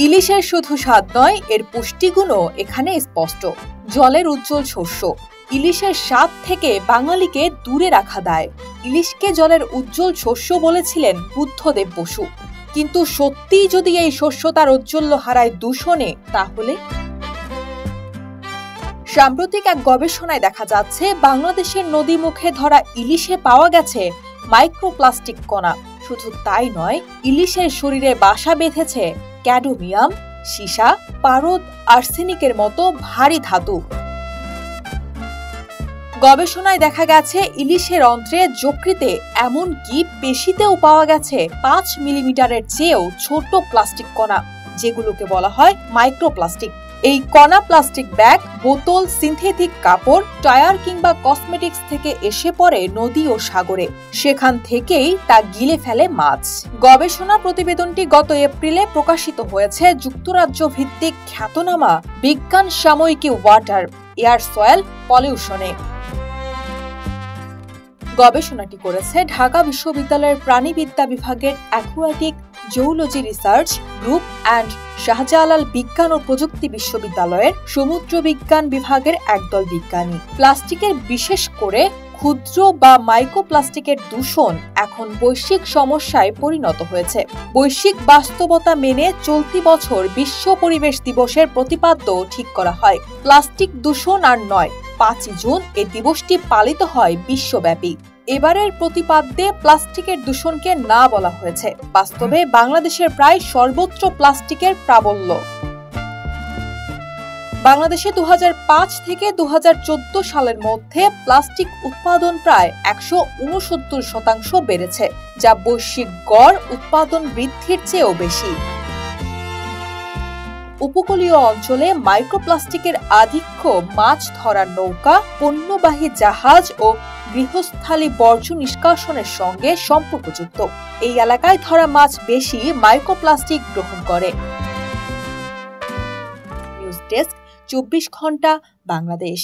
ইলিশের শুধু স্বাদ নয়, এর পুষ্টিগুণও এখানে স্পষ্ট। জলের উজ্জ্বল শস্য, ইলিশের স্বাদ থেকে বাঙালিকে দূরে রাখা দায়। ইলিশকে জলের উজ্জ্বল শস্য বলেছিলেন বুদ্ধদেব বসু। কিন্তু সত্যিই যদি এই শস্য তার ঔজ্জ্বল্য হারায় দূষণে, তাহলে? সাম্প্রতিক এক গবেষণায় দেখা যাচ্ছে বাংলাদেশের নদী মুখে ধরা ইলিশে পাওয়া গেছে মাইক্রোপ্লাস্টিক কণা। শুধু তাই নয়, ইলিশের শরীরে বাসা বেঁধেছে ক্যাডমিয়াম, সীসা, পারদ, আর্সেনিকের মতো ভারী ধাতু। গবেষণায় দেখা গেছে ইলিশের অন্ত্রে, যকৃতে, এমনকি পেশিতেও পাওয়া গেছে 5 মিলিমিটারের চেয়েও ছোট প্লাস্টিক কণা, যেগুলোকে বলা হয় মাইক্রোপ্লাস্টিক। এই কণা প্লাস্টিক ব্যাগ, বোতল, সিনথেটিক কাপড়, টায়ার কিংবা কসমেটিক্স থেকে এসে পড়ে নদী ও সাগরে। সেখান থেকেই তা গিলে ফেলে মাছ। গবেষণা প্রতিবেদনটি গত এপ্রিলে প্রকাশিত হয়েছে যুক্তরাজ্য ভিত্তিক খ্যাতনামা বিজ্ঞান সাময়িকী ওয়াটার, এয়ার, সয়েল পলিউশনে। গবেষণাটি করেছে ঢাকা বিশ্ববিদ্যালয়ের প্রাণীবিদ্যা বিভাগের aquatic zoology research group and Shahjalal বিজ্ঞান ও প্রযুক্তি বিশ্ববিদ্যালয়ের সমুদ্র বিজ্ঞান বিভাগের একদল বিজ্ঞানী। প্লাস্টিকের, বিশেষ করে ক্ষুদ্র বা মাইক্রোপ্লাস্টিকের দূষণ এখন বৈশ্বিক সমস্যায় পরিণত হয়েছে। বৈশ্বিক বাস্তবতা মেনে চলতি বছর বিশ্ব পরিবেশ দিবসের প্রতিপাদ্য ঠিক করা হয়। প্লাস্টিক দূষণ আর নয়, 5 জুন এই দিবসটি পালিত হয় বিশ্বব্যাপী। এবারের প্রতিপাদ্যে প্লাস্টিকের দূষণকে না বলা হয়েছে। বাস্তবে বাংলাদেশের প্রায় সর্বত্র প্লাস্টিকের প্রাবল্য। বাংলাদেশে 2005 থেকে 2014 সালের মধ্যে প্লাস্টিক উৎপাদন প্রায় 169% বেড়েছে, যা বৈশ্বিক গড় উৎপাদন বৃদ্ধির চেয়েও বেশি। উপকূলীয় অঞ্চলে মাইক্রোপ্লাস্টিকের আধিক্য মাছ ধরার নৌকা, পণ্যবাহী জাহাজ ও গৃহস্থালী বর্জ্য নিষ্কাশনের সঙ্গে সম্পর্কযুক্ত। এই এলাকায় ধরা মাছ বেশি মাইক্রোপ্লাস্টিক গ্রহণ করে। নিউজ ডেস্ক, 24 ঘন্টা বাংলাদেশ।